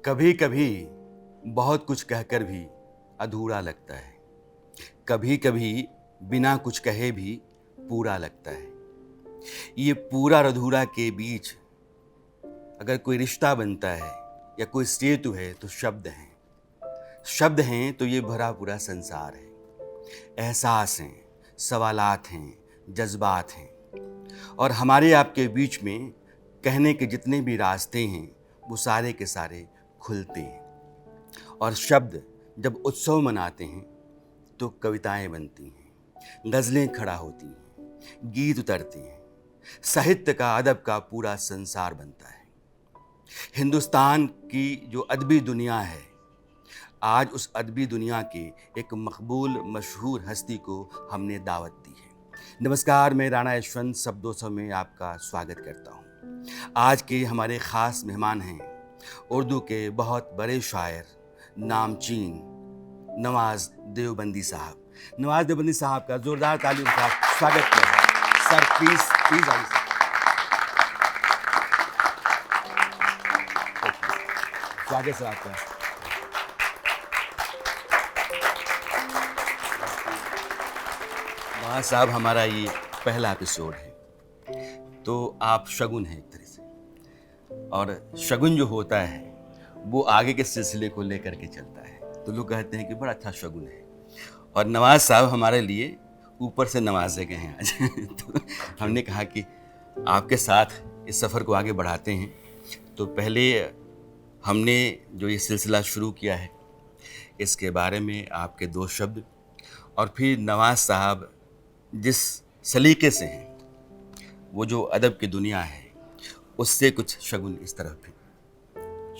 कभी कभी बहुत कुछ कहकर भी अधूरा लगता है। कभी कभी बिना कुछ कहे भी पूरा लगता है। ये पूरा और अधूरा के बीच अगर कोई रिश्ता बनता है या कोई सेतु है तो शब्द हैं। शब्द हैं तो ये भरा पूरा संसार है। एहसास हैं, सवालात हैं, जज्बात हैं और हमारे आपके बीच में कहने के जितने भी रास्ते हैं वो सारे के सारे खुलते हैं। और शब्द जब उत्सव मनाते हैं तो कविताएं बनती हैं, गज़लें खड़ा होती हैं, गीत उतरते हैं, साहित्य का, अदब का पूरा संसार बनता है। हिंदुस्तान की जो अदबी दुनिया है, आज उस अदबी दुनिया के एक मकबूल मशहूर हस्ती को हमने दावत दी है। नमस्कार, मैं राणा यशवंत शब्दोत्सव में आपका स्वागत करता हूँ। आज के हमारे ख़ास मेहमान हैं उर्दू के बहुत बड़े शायर, नामचीन नवाज़ देवबंदी साहब। नवाज़ देवबंदी साहब का ज़ोरदार तालियों के साथ स्वागत किया जाए। सर प्लीज़ आइए सर। स्वागत सर आपका। नवाज़ साहब, हमारा ये पहला एपिसोड है तो आप शगुन हैं एक तरह से, और शगुन जो होता है वो आगे के सिलसिले को लेकर के चलता है। तो लोग कहते हैं कि बड़ा अच्छा शगुन है, और नवाज़ साहब हमारे लिए ऊपर से नवाजे गए हैं आज। तो हमने कहा कि आपके साथ इस सफ़र को आगे बढ़ाते हैं। तो पहले हमने जो ये सिलसिला शुरू किया है इसके बारे में आपके दो शब्द, और फिर नवाज़ साहब जिस सलीके से हैं वो जो अदब की दुनिया है उससे कुछ शगुन इस तरह भी।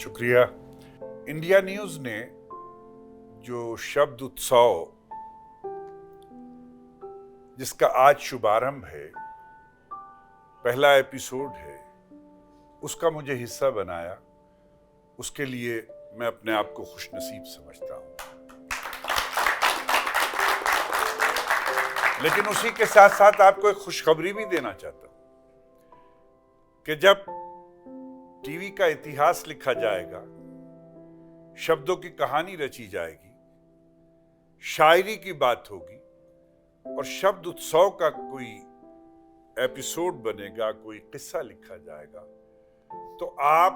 शुक्रिया। इंडिया न्यूज़ ने जो शब्द उत्सव जिसका आज शुभारंभ है, पहला एपिसोड है, उसका मुझे हिस्सा बनाया। उसके लिए मैं अपने आप को खुशनसीब समझता हूं। लेकिन उसी के साथ साथ आपको एक खुशखबरी भी देना चाहता हूं कि जब टीवी का इतिहास लिखा जाएगा, शब्दों की कहानी रची जाएगी, शायरी की बात होगी और शब्द उत्सव का कोई एपिसोड बनेगा, कोई किस्सा लिखा जाएगा, तो आप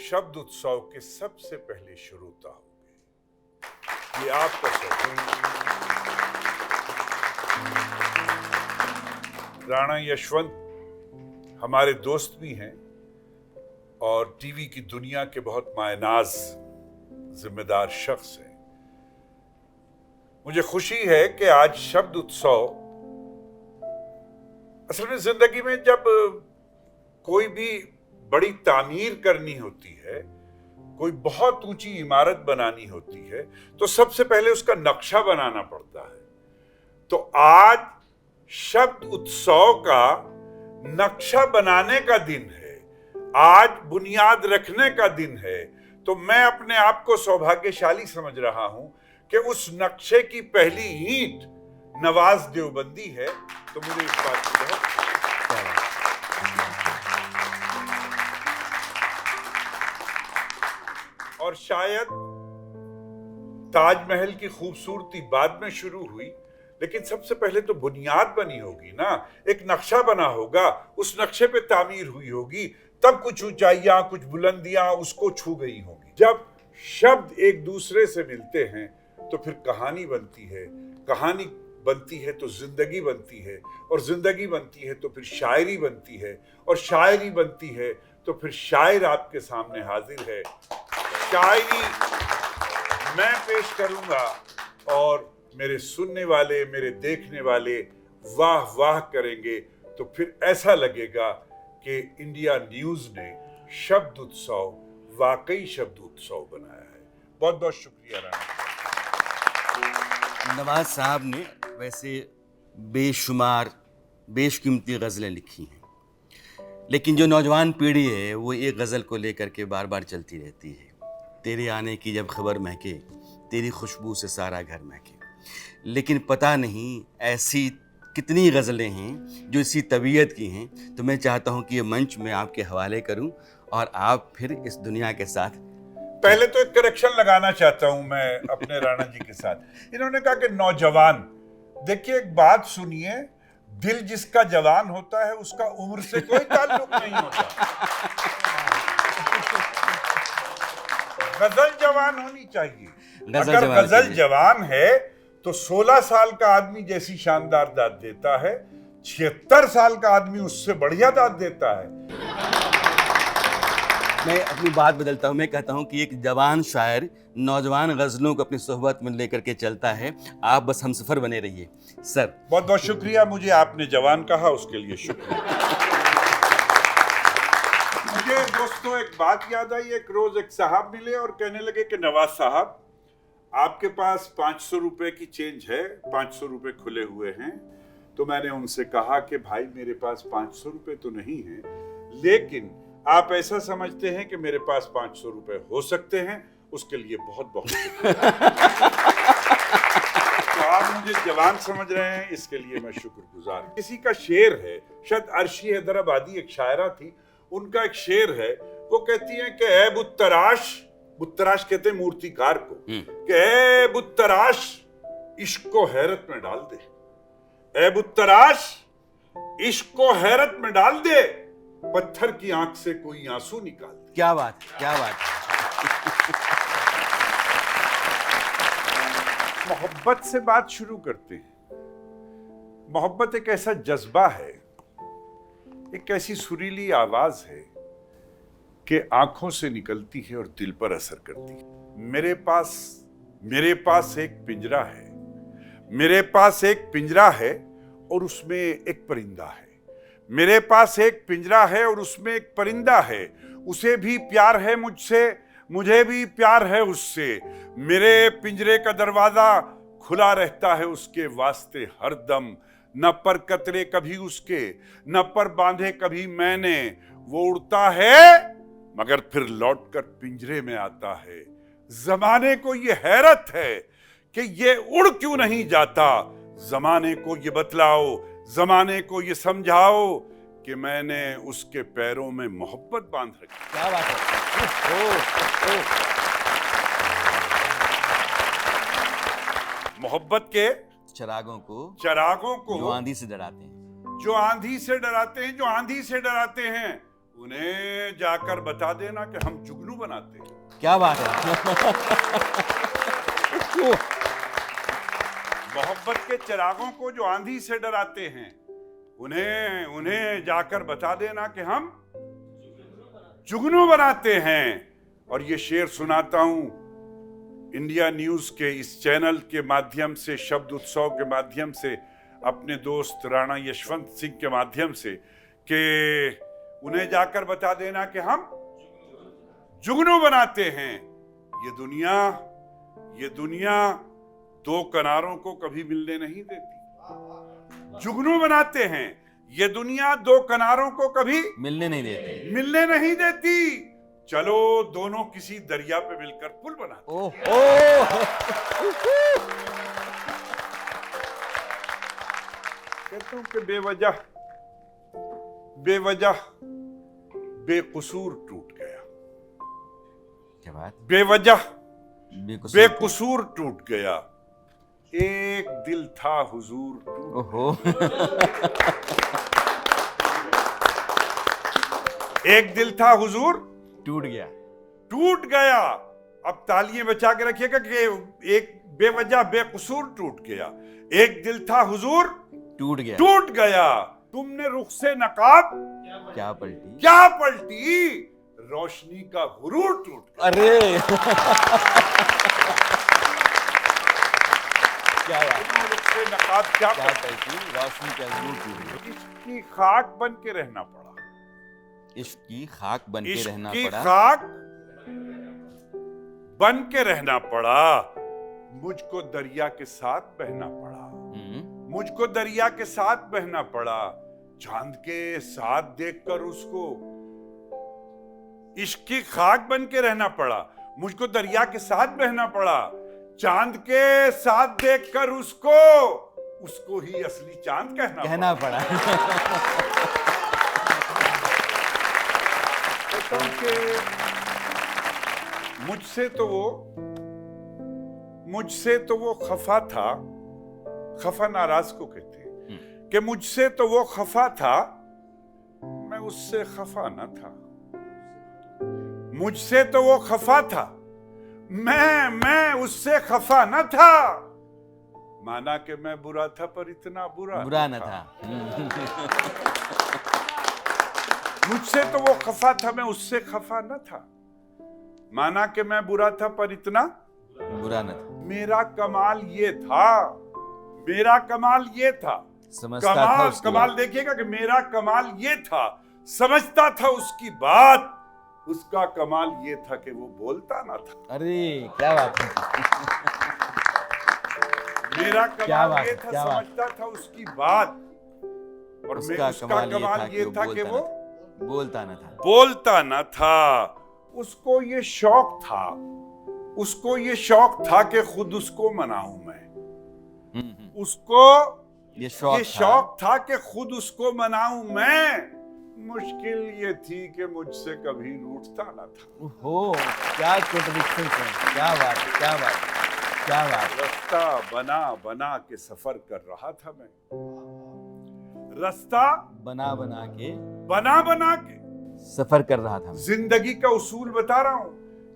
शब्द उत्सव के सबसे पहले श्रोता होंगे। ये आपका सौभाग्य। राणा यशवंत हमारे दोस्त भी हैं और टीवी की दुनिया के बहुत मायनाज जिम्मेदार शख्स हैं। मुझे खुशी है कि आज शब्द उत्सव, असल में जिंदगी में जब कोई भी बड़ी तामीर करनी होती है, कोई बहुत ऊंची इमारत बनानी होती है, तो सबसे पहले उसका नक्शा बनाना पड़ता है। तो आज शब्द उत्सव का नक्शा बनाने का दिन है, आज बुनियाद रखने का दिन है। तो मैं अपने आप को सौभाग्यशाली समझ रहा हूं कि उस नक्शे की पहली ईंट नवाज देवबंदी है। तो मुझे इस बात की बहुत और शायद ताजमहल की खूबसूरती बाद में शुरू हुई, लेकिन सबसे पहले तो बुनियाद बनी होगी ना, एक नक्शा बना होगा, उस नक्शे पे तामीर हुई होगी, तब कुछ ऊंचाइयां, कुछ बुलंदियां उसको छू गई होंगी। जब शब्द एक दूसरे से मिलते हैं तो फिर कहानी बनती है, कहानी बनती है तो जिंदगी बनती है, और जिंदगी बनती है तो फिर शायरी बनती है, और शायरी बनती है तो फिर शायर आपके सामने हाजिर है। शायरी मैं पेश करूंगा और मेरे सुनने वाले, मेरे देखने वाले वाह वाह करेंगे। तो फिर ऐसा लगेगा कि इंडिया न्यूज़ ने शब्द उत्सव वाकई शब्द उत्सव बनाया है। बहुत बहुत शुक्रिया राणा। नवाज़ साहब ने वैसे बेशुमार बेशकीमती गज़लें लिखी हैं, लेकिन जो नौजवान पीढ़ी है वो एक गज़ल को लेकर के बार बार चलती रहती है। तेरे आने की जब खबर महके, तेरी खुशबू से सारा घर महके। लेकिन पता नहीं ऐसी कितनी गज़लें हैं जो इसी तबीयत की हैं। तो मैं चाहता हूं कि ये मंच मैं आपके हवाले करूं और आप फिर इस दुनिया के साथ पहले तो एक करेक्शन लगाना चाहता हूं मैं अपने राणा जी के साथ। इन्होंने कहा कि नौजवान, देखिए एक बात सुनिए, दिल जिसका जवान होता है उसका उम्र से कोई ताल्लुक नहीं होता। गजल जवान होनी चाहिए। अगर गजल जवान है तो 16 साल का आदमी जैसी शानदार दाद देता है, 76 साल का आदमी उससे बढ़िया दाद देता है। मैं अपनी बात बदलता हूँ, मैं कहता हूँ कि एक जवान शायर नौजवान गजलों को अपनी सोहबत में लेकर के चलता है। आप बस हमसफर बने रहिए सर। बहुत बहुत शुक्रिया, मुझे आपने जवान कहा उसके लिए शुक्रिया। मुझे दोस्तों एक बात याद आई। एक रोज एक साहब मिले और कहने लगे कि नवाज साहब, आपके पास 500 रुपए की चेंज है, 500 रुपए खुले हुए हैं। तो मैंने उनसे कहा कि भाई मेरे पास 500 रुपए तो नहीं है, लेकिन आप ऐसा समझते हैं कि मेरे पास 500 रुपए हो सकते हैं, उसके लिए बहुत बहुत तो आप मुझे जवान समझ रहे हैं, इसके लिए मैं शुक्रगुजार हूं। किसी का शेर है, शायद अर्शी हैदराबादी एक शायरा थी, उनका एक शेर है, वो कहती है कि ऐ बुत्तराश, बुत्तराश कहते हैं मूर्तिकार को, कि ऐ बुत्तराश इश्क को हैरत में डाल दे, ऐ बुत्तराश इश्क को हैरत में डाल दे, पत्थर की आंख से कोई आंसू निकाल दे। क्या बात, क्या बात। मोहब्बत से बात शुरू करते हैं। मोहब्बत एक ऐसा जज्बा है, एक ऐसी सुरीली आवाज है कि आंखों से निकलती है और दिल पर असर करती है। मेरे पास एक पिंजरा है, मेरे पास एक पिंजरा है और उसमें एक परिंदा है। मेरे पास एक पिंजरा है और उसमें एक परिंदा है, उसे भी प्यार है मुझसे, मुझे भी प्यार है उससे। मेरे पिंजरे का दरवाजा खुला रहता है उसके वास्ते हरदम, न पर कतरे कभी उसके, न पर बांधे कभी मैंने। वो उड़ता है मगर फिर लौटकर पिंजरे में आता है। जमाने को ये हैरत है कि ये उड़ क्यों नहीं जाता। जमाने को ये बतलाओ, जमाने को ये समझाओ कि मैंने उसके पैरों में मोहब्बत बांध रखी। क्या बात है। मोहब्बत के चरागों को जो आंधी से डराते हैं, जो आंधी से डराते हैं, जो आंधी से डराते हैं, उन्हें जाकर बता देना कि हम जुगनू बनाते हैं। क्या बात है। मोहब्बत के चिरागों को जो आंधी से डराते हैं, उन्हें जाकर बता देना कि हम जुगनू बनाते हैं। और ये शेर सुनाता हूं इंडिया न्यूज के इस चैनल के माध्यम से, शब्द उत्सव के माध्यम से, अपने दोस्त राणा यशवंत सिंह के माध्यम से, कि उन्हें जाकर बता देना कि हम जुगनू बनाते हैं। ये दुनिया दो किनारों को कभी मिलने नहीं देती। जुगनू बनाते हैं, ये दुनिया दो किनारों को कभी मिलने नहीं देती। चलो दोनों किसी दरिया पे मिलकर पुल बनाते हैं। कहता हूं कि बेवजह बेकसूर टूट गया। क्या बात। बेवजह बेकसूर टूट गया। एक दिल था हुजूर एक दिल था हुजूर टूट गया। अब तालियां बचा के रखिएगा कि एक बेवजह बेकसूर टूट गया। एक दिल था हुजूर टूट गया। तुमने रुख से नकाब क्या पलटी, रोशनी का गुरूर टूट गया। अरे क्या नकाब क्या पलटी, रोशनी का गुरूर टूट गया। इसकी खाक बन के रहना पड़ा। इश्क की खाक बन के रहना पड़ा। खाक बन के रहना पड़ा। मुझको दरिया के साथ बहना पड़ा। मुझको दरिया के साथ बहना पड़ा। चांद के साथ देखकर उसको, इश्क की खाक बन के रहना पड़ा। मुझको दरिया के साथ बहना पड़ा। चांद के साथ देखकर उसको ही असली चांद कहना पड़ा। मुझसे तो वो खफा था, खफा नाराज को कहते हैं, कि मुझसे तो वो खफा था, मैं उससे खफा न था। मुझसे तो वो खफा था, मैं उससे खफा न था। माना कि मैं बुरा था, पर इतना बुरा न था। मुझसे तो वो खफा था, मैं उससे खफा न था। माना कि मैं बुरा था, पर इतना बुरा न था। मेरा कमाल ये था, मेरा कमाल ये था, समझता था उसकी कमाल बात। देखिएगा कि मेरा कमाल ये था, समझता था उसकी बात। उसका कमाल ये था कि वो बोलता ना था। अरे क्या बात है। मेरा कमाल ये था, क्या बात। समझता था उसकी बात। और उसका कमाल ये था कि वो बोलता न था। बोलता न था। उसको ये शौक था, उसको ये शौक था कि खुद उसको मनाऊं मैं। उसको ये शौक था कि खुद उसको मनाऊं मैं। मुश्किल ये थी कि मुझसे कभी रूठता ना था। ओहो, क्या कॉन्ट्रडिक्शन है। क्या बात है, क्या बात है, क्या बात। रास्ता बना बना के सफर कर रहा था मैं। रास्ता बना बना के सफर कर रहा था। जिंदगी का उसूल बता रहा हूं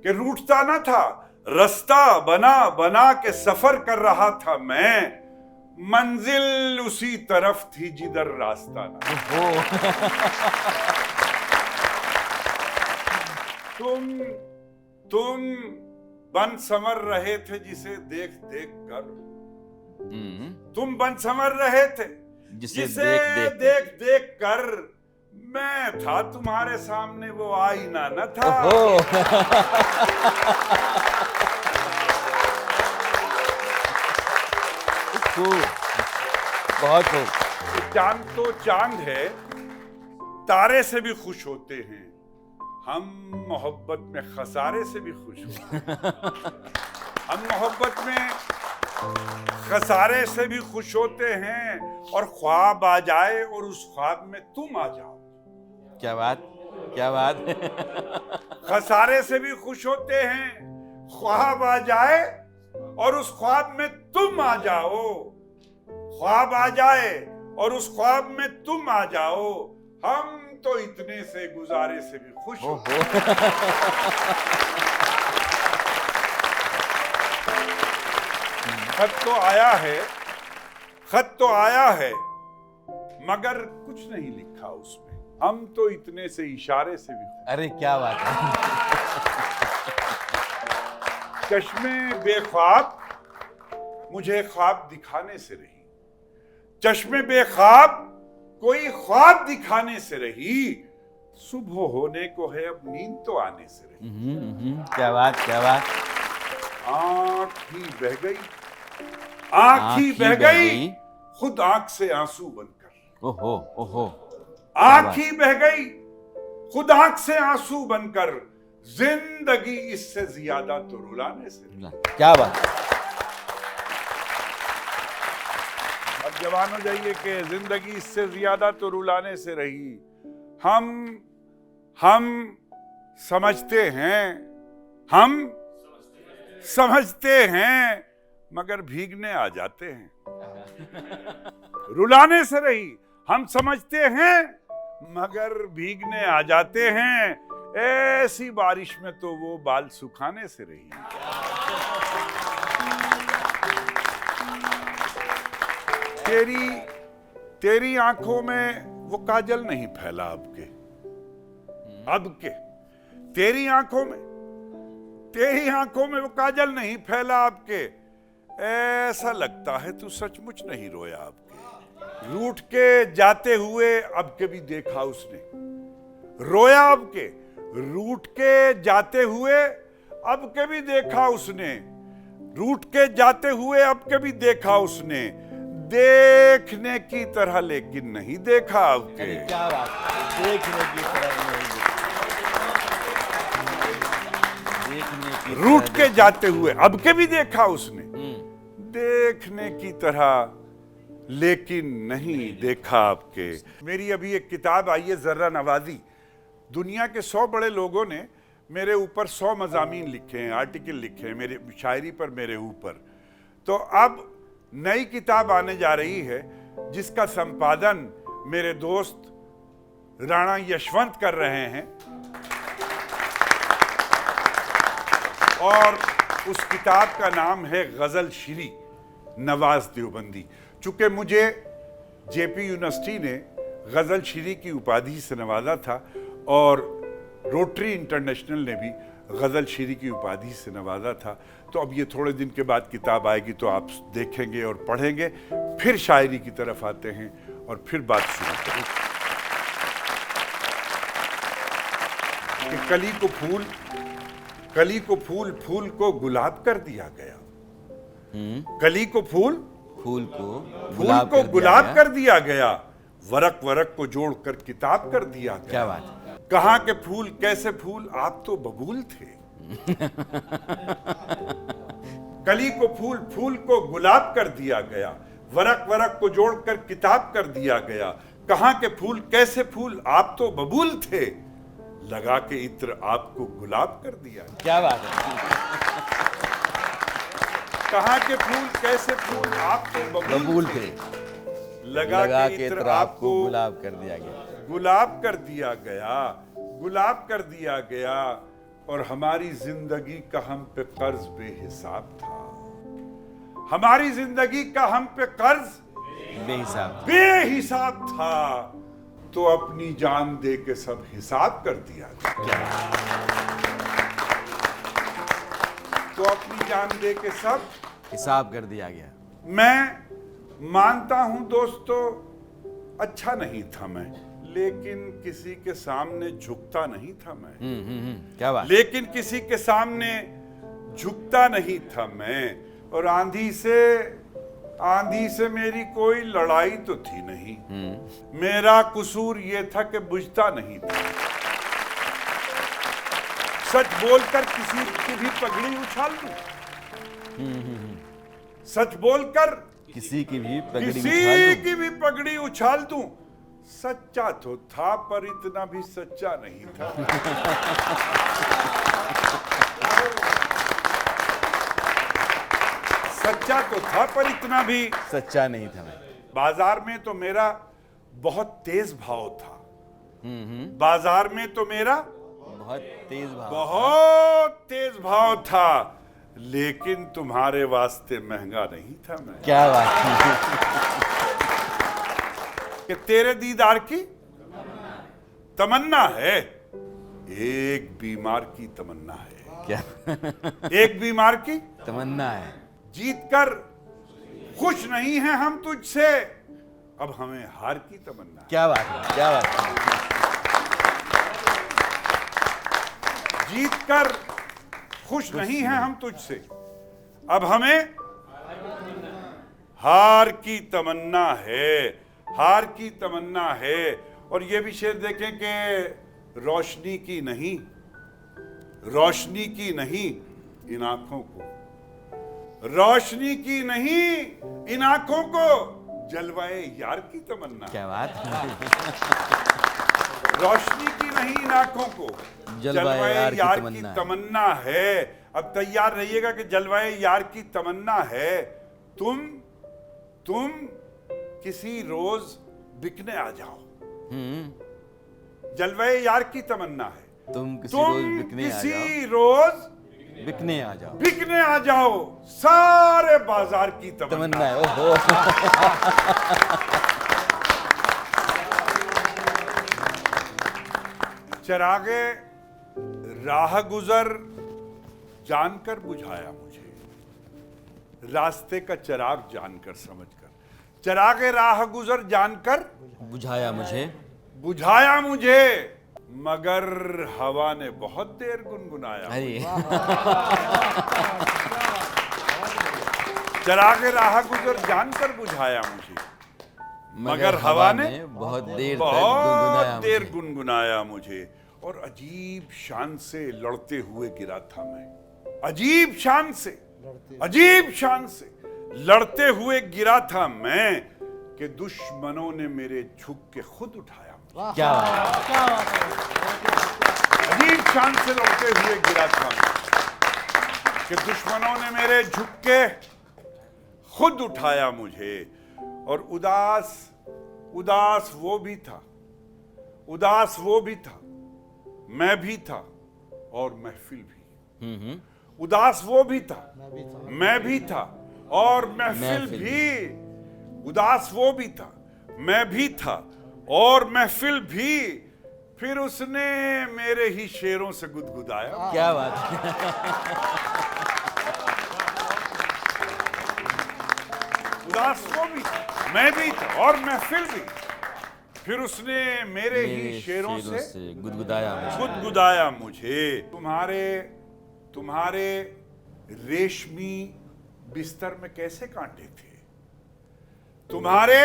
कि रूठता ना था। रास्ता बना बना के सफर कर रहा था मैं। मंजिल उसी तरफ थी जिधर रास्ता ना। तुम बन संवर रहे थे जिसे देख देख कर। तुम बन संवर रहे थे जिसे देख देख कर। मैं था तुम्हारे सामने वो आईना न था। बहुत खूब। चांद तो चांद है, तारे से भी खुश होते हैं। हम मोहब्बत में खसारे से भी खुश होते हैं। हम मोहब्बत में खसारे से भी खुश होते हैं। और ख्वाब आ जाए और उस ख्वाब में तुम आ जाओ। क्या बात, क्या बात। खसारे से भी खुश होते हैं, ख्वाब आ जाए और उस ख्वाब में तुम आ जाओ। ख्वाब आ जाए और उस ख्वाब में तुम आ जाओ। हम तो इतने से गुजारे से भी खुश हो। खत तो आया है मगर कुछ नहीं लिखा उसमें। हम तो इतने से इशारे से भी खुश। अरे क्या बात है। चश्मे बेख्वाब मुझे ख्वाब दिखाने से रही। चश्मे बेख्वाब कोई ख्वाब दिखाने से रही। सुबह होने को है अब नींद तो आने से रही। क्या बात, क्या बात। आँख ही बह गई, आँख ही बह गई खुद आँख से आंसू बनकर। ओहो ओहो। आँख ही बह गई खुद आँख से आंसू बनकर। जिंदगी इससे ज्यादा तो रुलाने से। क्या बात। अब जवान हो जाइए कि जिंदगी इससे ज्यादा तो रुलाने से रही। हम समझते हैं मगर भीगने आ जाते हैं। रुलाने से रही। हम समझते हैं मगर भीगने आ जाते हैं। ऐसी बारिश में तो वो बाल सुखाने से रही। तेरी आंखों में वो काजल नहीं फैला अब के। तेरी आंखों में वो काजल नहीं फैला अब के। ऐसा लगता है तू सचमुच नहीं रोया अब के। रूठ के जाते हुए अब के भी देखा उसने। रोया अब के। रूठ के जाते हुए अब के भी देखा उसने। रूठ के जाते हुए अब के भी देखा उसने। देखने की तरह लेकिन नहीं देखा अब के। क्या बात। देखने की तरह नहीं देखा। रूठ के जाते हुए अब के भी देखा उसने। देखने की तरह लेकिन नहीं देखा आपके। मेरी अभी एक किताब आई है, जर्रा नवाजी। दुनिया के 100 बड़े लोगों ने मेरे ऊपर 100 मज़ामीन लिखे हैं, आर्टिकल लिखे हैं मेरे शायरी पर, मेरे ऊपर। तो अब नई किताब आने जा रही है जिसका संपादन मेरे दोस्त राणा यशवंत कर रहे हैं, और उस किताब का नाम है गज़ल श्री नवाज देवबंदी। चूंकि मुझे जेपी यूनिवर्सिटी ने गज़ल श्री की उपाधि से नवाजा था और रोटरी इंटरनेशनल ने भी गज़ल श्री की उपाधि से नवाजा था, तो अब ये थोड़े दिन के बाद किताब आएगी तो आप देखेंगे और पढ़ेंगे। फिर शायरी की तरफ आते हैं और फिर बात शुरू करेंगे। कि कली को फूल, फूल को गुलाब कर दिया गया। कली को फूल को गुलाब कर दिया गया, वरक वरक को जोड़कर किताब कर दिया गया। क्या बात है। कहाँ के फूल कैसे फूल, आप तो बबूल थे। कली को फूल, फूल को गुलाब कर दिया गया, वरक वरक को जोड़कर किताब कर दिया गया। कहाँ के फूल कैसे फूल, आप तो बबूल थे, लगा के इत्र आपको गुलाब कर दिया। क्या बात है। कहाँ के फूल कैसे फूल, आप तो बबूल थे, लगा के इत्र आपको गुलाब कर दिया गया। गुलाब कर दिया गया, गुलाब कर दिया गया। और हमारी जिंदगी का हम पे कर्ज बेहिसाब था। हमारी जिंदगी का हम पे कर्ज बेहिसाब था, तो अपनी जान दे के सब हिसाब कर दिया गया। तो अपनी जान दे के सब हिसाब कर दिया गया। मैं मानता हूं दोस्तों, अच्छा नहीं था मैं, लेकिन किसी के सामने झुकता नहीं था मैं। क्या बात। लेकिन किसी के सामने झुकता नहीं था मैं। और आंधी से मेरी कोई लड़ाई तो थी नहीं। मेरा कसूर ये था कि बुझता नहीं था। सच बोलकर किसी की भी पगड़ी उछाल दूं, सच बोलकर किसी की भी पगड़ी उछाल दूं। सच्चा तो था पर इतना भी सच्चा नहीं था। सच्चा तो था पर इतना भी सच्चा नहीं था मैं। बाजार में तो मेरा बहुत तेज भाव था। बाजार में तो मेरा बहुत तेज भाव था, लेकिन तुम्हारे वास्ते महंगा नहीं था मैं। क्या बात है। कि तेरे दीदार की तमन्ना है, एक बीमार की तमन्ना है। क्या एक बीमार की तमन्ना है। जीत कर खुश नहीं हैं हम तुझसे, अब हमें हार की तमन्ना है। क्या बात है। क्या बात है। जीत कर खुश नहीं हैं हम तुझसे, अब हमें हार की तमन्ना है। हार की तमन्ना है। और ये भी शेर देखें कि रोशनी की नहीं इन आंखों को, रोशनी की नहीं इन आंखों को, जलवाए यार की तमन्ना। क्या बात है। रोशनी की नहीं इन आंखों को, जलवाए यार की तमन्ना है। अब तैयार रहिएगा कि जलवाए यार की तमन्ना है। तुम किसी रोज बिकने आ जाओ। जलवाए यार की तमन्ना है। तुम किसी रोज बिकने आ जाओ। सारे बाजार की तमन्ना है। ओहो। चरागे राह गुजर जानकर बुझाया मुझे, रास्ते का चिराग जानकर समझकर। चरागे राह गुजर जानकर बुझाया मुझे, मगर हवा ने बहुत देर गुनगुनाया। चरागे राह गुजर जानकर बुझाया मुझे, मगर हवा ने बहुत देर गुनगुनाया मुझे। और अजीब शान से लड़ते हुए गिरा था मैं। अजीब शान से लड़ते हुए गिरा था मैं, कि दुश्मनों ने मेरे झुक के खुद उठाया। क्या बात है। अजीब शान से लौटते हुए गिरा था कि दुश्मनों ने मेरे झुक के खुद उठाया मुझे। और उदास वो भी था, उदास वो भी था, मैं भी था और महफिल भी। उदास वो भी था, मैं भी था और महफिल भी। उदास वो भी था, मैं भी था और महफिल भी। फिर उसने मेरे ही शेरों से गुदगुदाया। क्या बात है। उदास वो भी था, मैं भी था और महफिल भी। फिर उसने मेरे ही शेरों से गुदगुदाया मुझे। तुम्हारे रेशमी बिस्तर में कैसे कांटे थे? तुम्हारे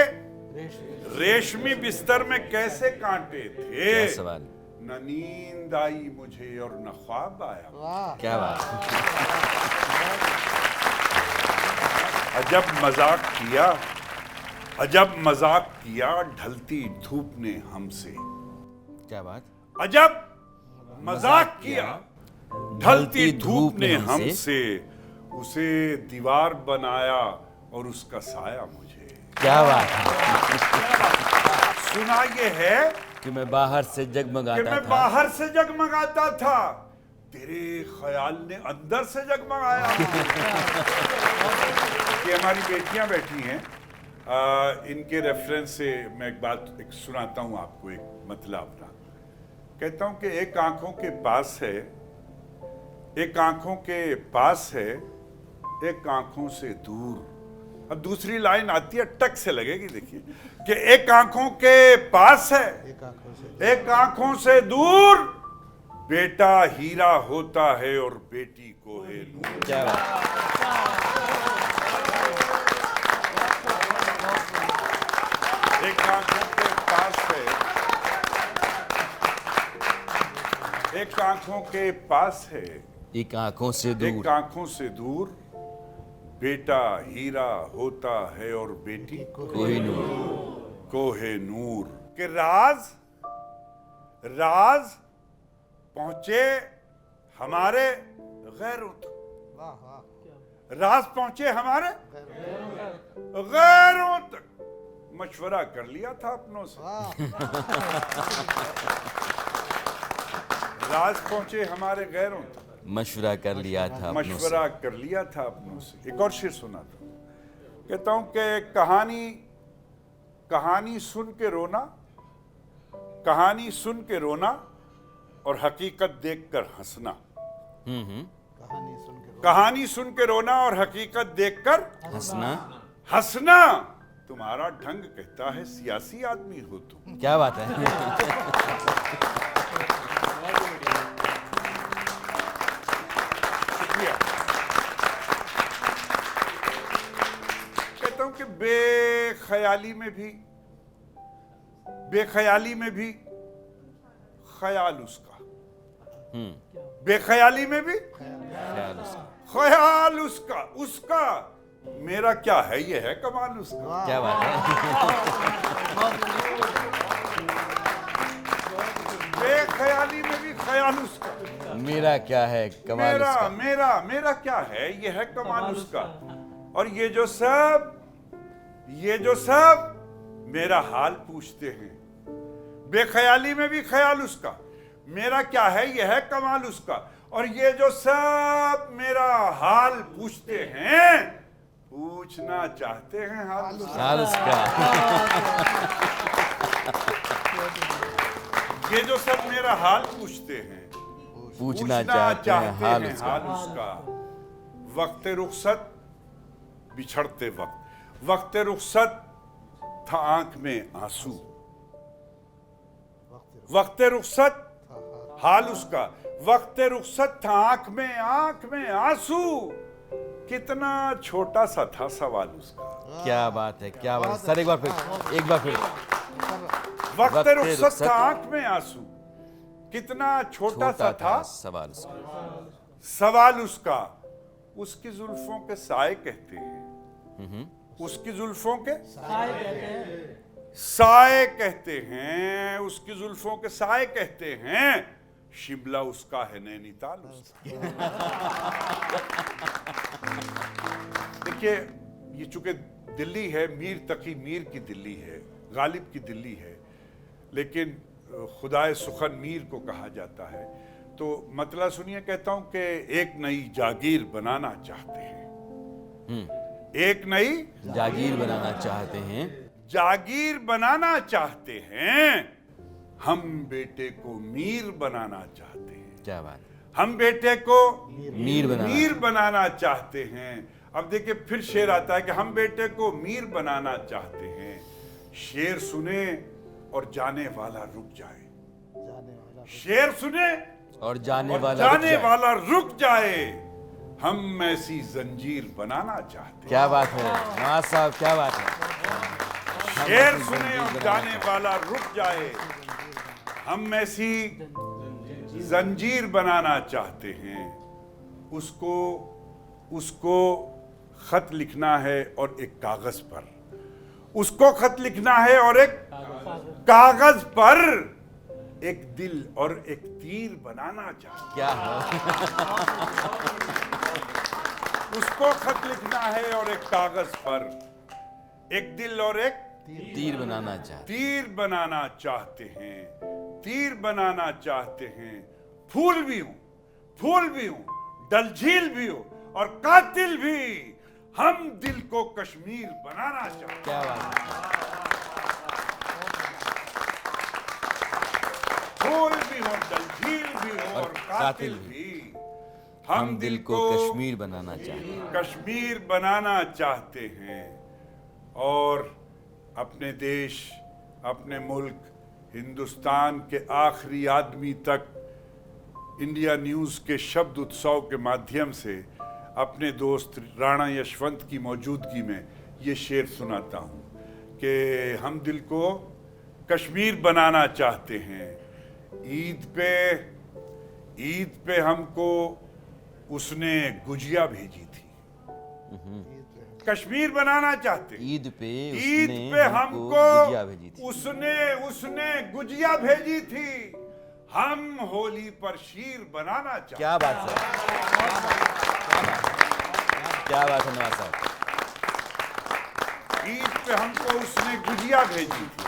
रेशमी बिस्तर में कैसे कांटे थे? क्या सवाल। न नींद आई मुझे और न ख्वाब आया। क्या बात। अजब मजाक किया, अजब मजाक किया ढलती धूप ने हमसे। क्या बात। अजब मजाक किया ढलती धूप ने हमसे। उसे दीवार बनाया और उसका साया मुझे। क्या बात है। सुना ये है कि मैं बाहर से जगमगाता था, तेरे ख्याल ने अंदर से जगमगाया। कि हमारी बेटियां बैठी हैं, इनके रेफरेंस से मैं एक सुनाता हूं आपको, एक मतलब अपना। कहता हूं कि एक आंखों के पास है, एक आंखों के पास है, एक आंखों से दूर। अब दूसरी लाइन आती है, टक से लगेगी। देखिए कि एक आंखों के पास है, एक आंखों से दूर। बेटा हीरा होता है और बेटी कोहेनूर। क्या बात। एक आंखों के पास है, एक आंखों के पास है, एक आंखों से दूर। एक आंखों से दूर। बेटा हीरा होता है और बेटी कोहेनूर। के राज पहुंचे हमारे गैरों तक। राज पहुंचे हमारे गैरों तक। मशवरा कर लिया था अपनों से। राज पहुंचे हमारे गैरों तक। मशवरा कर लिया था अपनों से। मशवरा कर लिया था अपनों से। एक और शेर सुना था। कहता हूं कि कहानी सुन के रोना, कहानी सुन के रोना और हकीकत देखकर हंसना। कहानी सुन के रोना और हकीकत देखकर हंसना। तुम्हारा ढंग कहता है सियासी आदमी हो तुम। क्या बात है। कहता हूं कि बेख्याली में भी ख्याल उसका। बेख्याली में भी ख्याल उसका। मेरा क्या है, ये है कमाल उसका। क्या बात है। बेख्याली में भी ख्याल उसका। मेरा क्या है कमाल उसका। मेरा क्या है, ये है कमाल उसका। और ये जो सब मेरा हाल पूछते हैं। बेख्याली में भी ख्याल उसका। मेरा क्या है, ये है कमाल उसका। और ये जो सब मेरा हाल पूछते हैं, पूछना चाहते हैं हाल उसका। ये जो सब मेरा हाल पूछते हैं, पूछना चाहते हैं हाल उसका। वक्त रुखसत बिछड़ते वक्त रुखसत था आंख में आंसू। वक्त रुखसत हाल उसका। वक्त रुखसत था आंख में आंसू। कितना छोटा सा था सवाल उसका। क्या बात है, क्या बात है सर। एक बार फिर। वक्त रुखसत था आंख में आंसू। कितना छोटा सा था सवाल उसका। उसकी जुल्फों के साए कहते हैं। उसकी जुल्फों के साए कहते हैं। उसकी जुल्फों के साए कहते हैं। शिमला उसका है, नैनीताल उसका। देखिए, ये चूंकि दिल्ली है, मीर तकी मीर की दिल्ली है, गालिब की दिल्ली है, लेकिन खुदाए सुखन मीर को कहा जाता है। तो मतलब सुनिए, कहता हूं कि एक नई जागीर बनाना चाहते हैं, एक नई जागीर बनाना चाहते हैं, जागीर बनाना चाहते हैं, हम बेटे को मीर बनाना चाहते हैं। क्या बात, हम बेटे को मीर बनाना चाहते हैं। अब देखिए फिर शेर आता है कि हम बेटे को मीर बनाना चाहते हैं। शेर सुने और जाने वाला रुक जाए, शेर सुने और जाने वाला रुक जाए। हम ऐसी जंजीर बनाना चाहते हैं। क्या बात है नवाज साहब, क्या बात है। शेर सुने और जाने वाला रुक जाए, हम ऐसी जंजीर बनाना चाहते हैं। उसको खत लिखना है और एक कागज पर, उसको खत लिखना है और एक कागज पर एक दिल और एक तीर बनाना चाहते। क्या है, उसको खत लिखना है और एक कागज पर एक दिल और एक तीर बनाना चाहते, तीर बनाना चाहते हैं, तीर बनाना चाहते हैं। फूल भी हूं, डल झील भी हो और कातिल भी, हम दिल को कश्मीर बनाना चाहते हैं। क्या बात है। फूल भी हो, डल झील भी हो और कातिल भी, हम दिल को कश्मीर बनाना चाहते हैं, कश्मीर बनाना चाहते हैं। और अपने देश, अपने मुल्क हिंदुस्तान के आखिरी आदमी तक इंडिया न्यूज़ के शब्द उत्सव के माध्यम से अपने दोस्त राणा यशवंत की मौजूदगी में ये शेर सुनाता हूँ कि हम दिल को कश्मीर बनाना चाहते हैं। ईद पे हमको उसने गुजिया भेजी थी। कश्मीर बनाना चाहते, ईद पे हमको गुजिया भेजी थी। उसने गुजिया भेजी थी। हम होली पर शीर बनाना चाहते। क्या बात है, क्या बात है नवाज साहब। ईद पे हमको उसने गुजिया भेजी थी।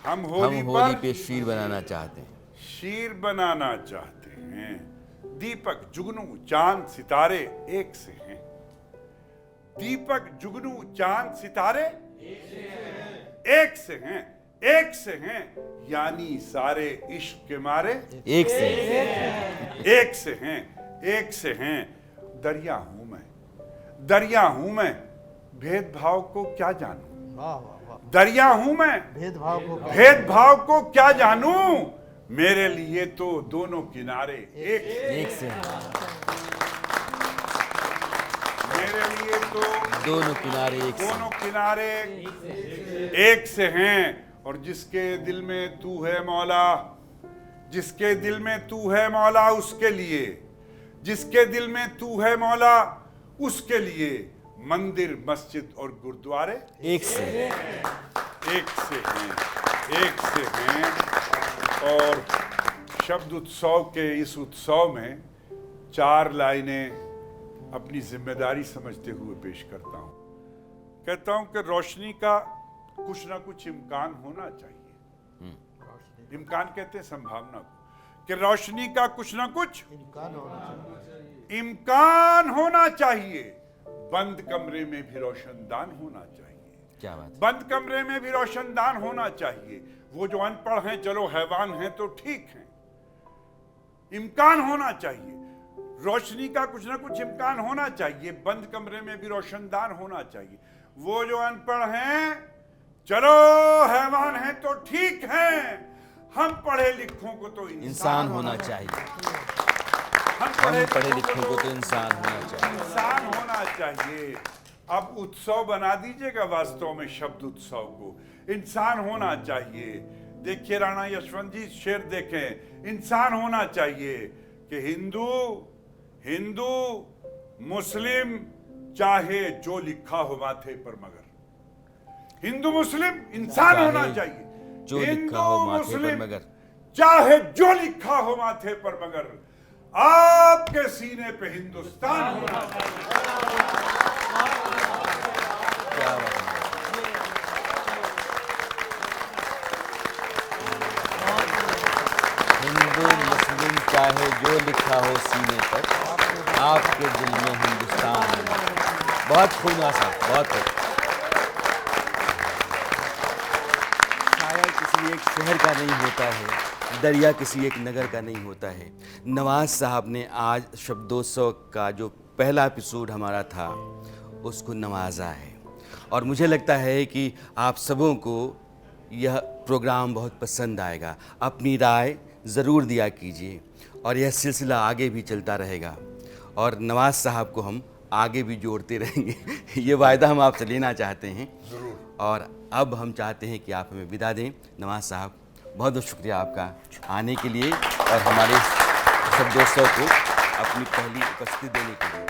हम होली पे शीर बनाना चाहते हैं, शीर बनाना चाहते हैं। दीपक जुगनू चांद सितारे एक से हैं, दीपक जुगनू चांद सितारे एक से हैं, यानी सारे इश्क के मारे एक से हैं। दरिया हूं मैं, भेदभाव को क्या जानूं। दरिया हूं मैं, भेदभाव को क्या जानूं। मेरे लिए तो दोनों किनारे एक से हैं। मेरे लिए तो दोनों किनारे एक से हैं। और जिसके दिल में तू है मौला, जिसके दिल में तू है मौला उसके लिए, जिसके दिल में तू है मौला उसके लिए, मंदिर मस्जिद और गुरुद्वारे एक से हैं। और शब्द उत्सव के इस उत्सव में 4 लाइनें अपनी जिम्मेदारी समझते हुए पेश करता हूं। कहता हूं कि रोशनी का कुछ ना कुछ इम्कान होना चाहिए। इम्कान कहते हैं संभावना को, कि रोशनी का कुछ ना कुछ इम्कान होना चाहिए। बंद कमरे में भी रोशनदान होना चाहिए। क्या बात, बंद कमरे में भी रोशनदान होना चाहिए। वो जो अनपढ़ हैं, चलो हैवान हैं तो ठीक है, इम्कान होना चाहिए। रोशनी का कुछ ना कुछ इम्कान होना चाहिए। बंद कमरे में भी रोशनदान होना चाहिए। वो जो अनपढ़ हैं, चलो हैवान हैं तो ठीक है, हम पढ़े लिखों को तो इंसान होना चाहिए। हम पढ़े लिखों को तो इंसान होना चाहिए। अब उत्सव बना दीजिएगा वास्तव में शब्द उत्सव को, इंसान होना चाहिए। देखिए राणा यशवंत जी शेर देखें, इंसान होना चाहिए कि हिंदू मुस्लिम चाहे जो लिखा हो माथे पर, मगर हिंदू मुस्लिम इंसान होना चाहिए। जो लिखा हो माथे पर मगर, चाहे जो लिखा हो माथे पर, मगर आपके सीने पे हिंदुस्तान होना चाहिए। क्या बात है। हिंदू मुस्लिम चाहे जो लिखा हो सीने पर, आपके दिल में हिंदुस्तान है। बहुत खूब आसा, बहुत खूब। शायर किसी एक शहर का नहीं होता है, दरिया किसी एक नगर का नहीं होता है। नवाज साहब ने आज शब्दोत्सव का जो पहला एपिसोड हमारा था उसको नवाजा है, और मुझे लगता है कि आप सबों को यह प्रोग्राम बहुत पसंद आएगा। अपनी राय ज़रूर दिया कीजिए, और यह सिलसिला आगे भी चलता रहेगा, और नवाज साहब को हम आगे भी जोड़ते रहेंगे। ये वायदा हम आपसे लेना चाहते हैं। जरूर। और अब हम चाहते हैं कि आप हमें विदा दें। नवाज साहब, बहुत बहुत शुक्रिया आपका आने के लिए और हमारे शब्दोत्सव को अपनी पहली उपस्थिति देने के लिए।